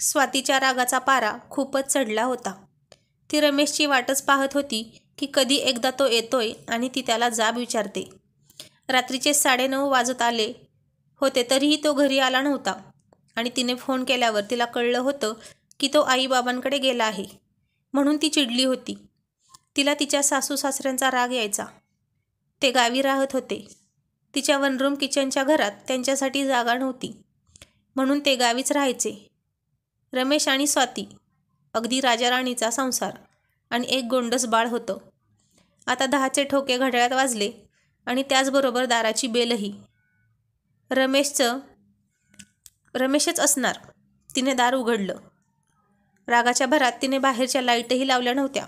स्वातीच्या रागाचा पारा खूपच चढला होता. ती रमेशची वाटच पाहत होती की कधी एकदा तो येतोय आणि ती त्याला जाब विचारते. रात्रीचे 9:30 वाजत आले होते तरीही तो घरी आला नव्हता आणि तिने फोन केल्यावर तिला कळलं होतं की तो आईबाबांकडे गेला आहे. म्हणून ती चिडली होती. तिला तिच्या सासू सासऱ्यांचा राग यायचा. ते गावी राहत होते. तिच्या वनरूम किचनच्या घरात त्यांच्यासाठी जागा नव्हती, म्हणून ते गावीच राहायचे. रमेश आणि स्वाती, अगदी राजाराणीचा संसार आणि एक गोंडस बाळ होतं. आता 10चे ठोके घड्याळात वाजले आणि त्याचबरोबर दाराची बेलही. रमेशच असणार. तिने दार उघडलं. रागाच्या भरात तिने बाहेरच्या लाईटही लावल्या नव्हत्या.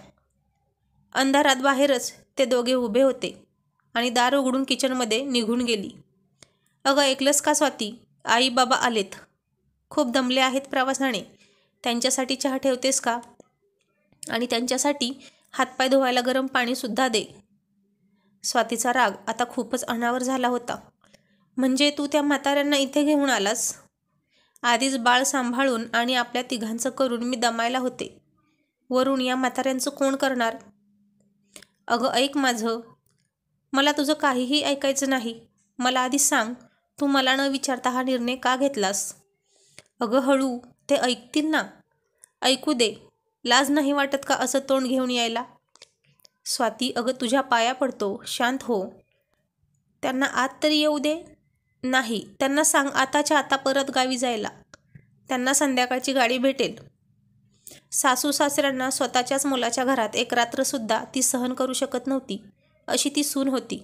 अंधारात बाहेरच ते दोघे उभे होते आणि दार उघडून किचनमध्ये निघून गेली. अगं, ऐकलंस का स्वाती? आई बाबा आलेत. खूप दमले आहेत प्रवासाने. त्यांच्यासाठी चहा ठेवतेस का? आणि त्यांच्यासाठी हातपाय धुवायला गरम पाणीसुद्धा दे. स्वातीचा राग आता खूपच अनावर झाला होता. म्हणजे तू त्या म्हाताऱ्यांना इथे घेऊन आलास? आधीच बाळ सांभाळून आणि आपल्या तिघांचं करून मी दमायला होते. वरून या म्हाताऱ्यांचं कोण करणार? अगं ऐक माझं. मला तुझं काहीही ऐकायचं नाही. मला आधी सांग, तू मला न विचारता हा निर्णय का घेतलास? अगं हळू, ते ऐकतील ना. ऐकू दे. लाज नाही वाटत का असं तोंड घेऊन यायला? स्वाती, अगं तुझ्या पाया पडतो, शांत हो. त्यांना आत तरी येऊ दे. नाही, त्यांना सांग आताच्या आता परत गावी जायला. त्यांना संध्याकाळची गाडी भेटेल. सासू सासऱ्यांना स्वतःच्याच मुलाच्या घरात एक रात्रसुद्धा ती सहन करू शकत नव्हती, अशी ती सून होती.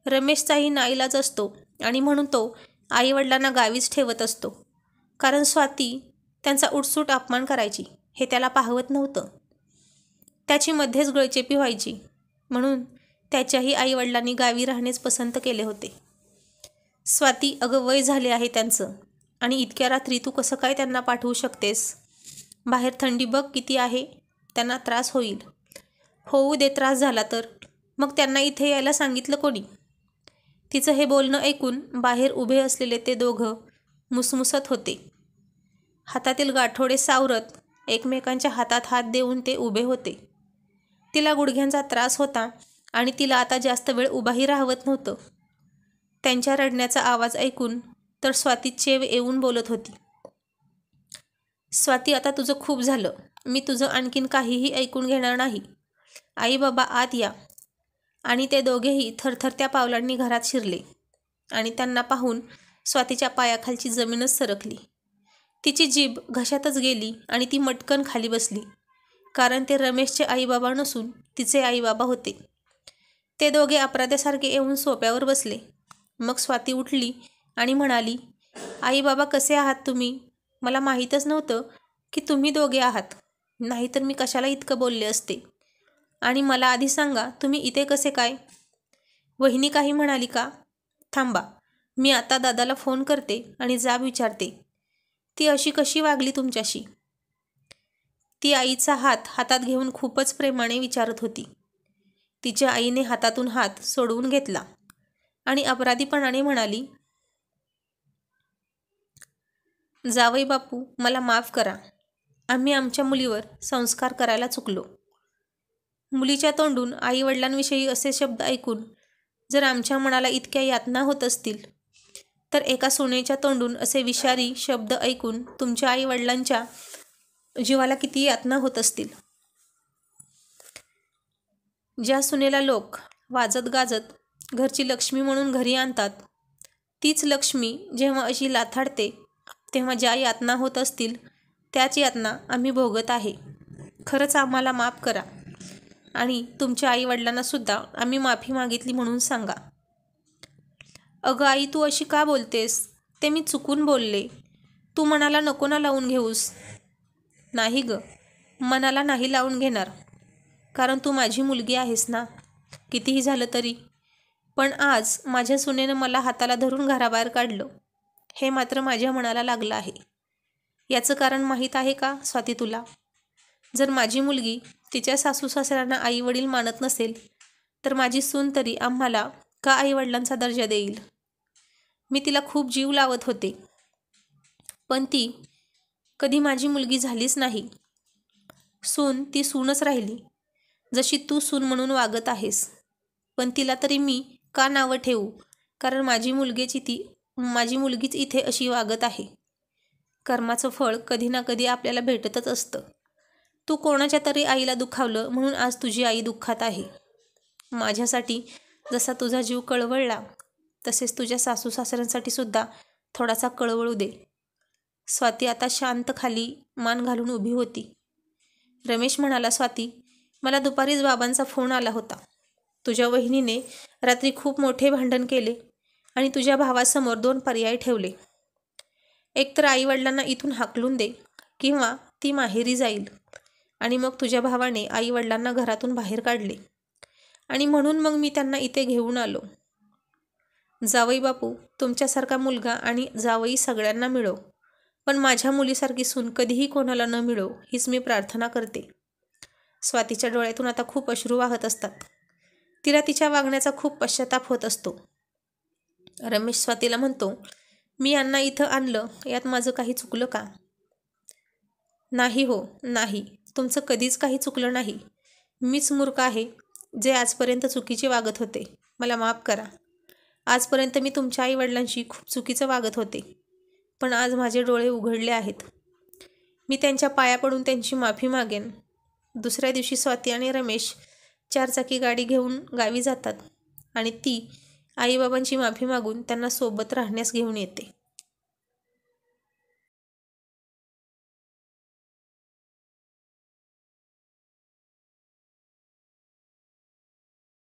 रमेशचाही नाईलाज असतो आणि म्हणून तो आईवडिलांना गावीच ठेवत असतो. कारण स्वाती त्यांचा उठसूट अपमान करायची हे त्याला पाहवत नव्हतं. त्याची मध्येच गळचेपी व्हायची. म्हणून त्याच्याही आईवडिलांनी गावी राहणेच पसंत केले होते. स्वाती, अगं वय झाले आहे त्यांचं आणि इतक्या रात्री तू कसं काय त्यांना पाठवू शकतेस? बाहेर थंडी बघ किती आहे. त्यांना त्रास होईल. होऊ दे, त्रास झाला तर. मग त्यांना इथे यायला सांगितलं कोणी? तिचं हे बोलणं ऐकून बाहेर उभे असलेले ते दोघं मुसमुसत होते. हातातील गाठोडे सावरत एकमेकांच्या हातात हात देऊन ते उभे होते. तिला गुडघ्यांचा त्रास होता आणि तिला आता जास्त वेळ उभाही राहवत नव्हतं. त्यांच्या रडण्याचा आवाज ऐकून तर स्वाती चेव येऊन बोलत होती. स्वाती, आता तुझं खूप झालं. मी तुझं आणखीन काहीही ऐकून घेणार नाही. आई बाबा आत या. आणि ते दोघेही थरथरत्या पावलांनी घरात शिरले आणि त्यांना पाहून स्वातीच्या पायाखालची जमीनच सरकली. तिची जीभ घशातच गेली आणि ती मटकन खाली बसली. कारण ते रमेशचे आईबाबा नसून तिचे आईबाबा होते. ते दोघे अपराध्यासारखे येऊन सोप्यावर बसले. मग स्वाती उठली आणि म्हणाली, आई बाबा कसे आहात तुम्ही? मला माहीतच नव्हतं की तुम्ही दोघे आहात. नाहीतर मी कशाला इतकं बोलले असते. आणि मला आधी सांगा, तुम्ही इथे कसे काय? वहिनी काही म्हणाली का? थांबा, मी आता दादाला फोन करते आणि जाब विचारते. ती अशी कशी वागली तुमच्याशी? ती आईचा हात हातात घेऊन खूपच प्रेमाने विचारत होती. तिच्या आईने हातातून हात सोडवून घेतला आणि अपराधीपणाने म्हणाली, जावई बापू, मला माफ करा. आम्ही आमच्या मुलीवर संस्कार करायला चुकलो. मुलीच्या तोंडून आईवडिलांविषयी असे शब्द ऐकून जर आमच्या मनाला इतक्या यातना होत असतील, तर एका सुनेच्या तोंडून असे विषारी शब्द ऐकून तुमच्या आईवडिलांच्या जीवाला किती यातना होत असतील. ज्या सुनेला लोक वाजत गाजत घरची लक्ष्मी म्हणून घरी आणतात, तीच लक्ष्मी जेव्हा अशी लाथाडते, तेव्हा ज्या यातना होत असतील त्याच यातना आम्ही भोगत आहे. खरंच आम्हाला माफ करा आणि तुमच्या आईवडिलांना सुद्धा आम्ही माफी मागितली म्हणून सांगा. अगं आई, तू अशी का बोलतेस? ते मी चुकून बोलले. तू मनाला नको ना लावून घेऊस. नाही ग, मनाला नाही लावून घेणार. कारण तू माझी मुलगी आहेस ना, कितीही झालं तरी. पण आज माझ्या सुनेनं मला हाताला धरून घराबाहेर काढलं, हे मात्र माझ्या मनाला लागलं आहे. याचं कारण माहीत आहे का स्वाती तुला? जर माझी मुलगी तिच्या सासू सासऱ्यांना आईवडील मानत नसेल, तर माझी सून तरी आम्हाला का आईवडिलांचा दर्जा देईल? मी तिला खूप जीव लावत होते, पण ती कधी माझी मुलगी झालीच नाही. सून ती सूनच राहिली, जशी तू सून म्हणून वागत आहेस. पण तिला तरी मी का नावं ठेवू? कारण माझी मुलगीच इथे अशी वागत आहे. कर्माचं फळ कधी ना कधी आपल्याला भेटतच असतं. तू कोणाच्या तरी आईला दुखावलं म्हणून आज तुझी आई दुःखात आहे. माझ्यासाठी जसा तुझा जीव कळवळला, तसेच तुझ्या सासू सासऱ्यांसाठी सुद्धा थोडासा कळवळू दे. स्वाती आता शांत खाली मान घालून उभी होती. रमेश म्हणाला, स्वाती, मला दुपारीच बाबांचा फोन आला होता. तुझ्या वहिनीने रात्री खूप मोठे भांडण केले आणि तुझ्या भावासमोर 2 पर्याय ठेवले. एकतर आईवडिलांना इथून हाकलून दे किंवा ती माहेरी जाईल. आणि मग तुझ्या भावाने आईवडिलांना घरातून बाहेर काढले आणि म्हणून मग मी त्यांना इथे घेऊन आलो. जावई बापू, तुमच्यासारखा मुलगा आणि जावई सगळ्यांना मिळो, पण माझ्या मुलीसारखी सून कधीही कोणाला न मिळो हीच मी प्रार्थना करते. स्वातीच्या डोळ्यातून आता खूप अश्रू वाहत असतात. तिला तिच्या वागण्याचा खूप पश्चाताप होत असतो. रमेश स्वातीला म्हणतो, मी यांना इथं आणलं यात माझं काही चुकलं का? नाही हो, नाही, तुमचं कधीच काही चुकलं नाही. मीच मूर्ख आहे जे आजपर्यंत चुकीचे वागत होते. मला माफ करा. आजपर्यंत मी तुमच्या आईवडिलांशी खूप चुकीचं वागत होते, पण आज माझे डोळे उघडले आहेत. मी त्यांच्या पाया पडून त्यांची माफी मागेन. दुसऱ्या दिवशी स्वाती आणि रमेश 4 चाकी गाडी घेऊन गावी जातात आणि ती आईबाबांची माफी मागून त्यांना सोबत राहण्यास घेऊन येते.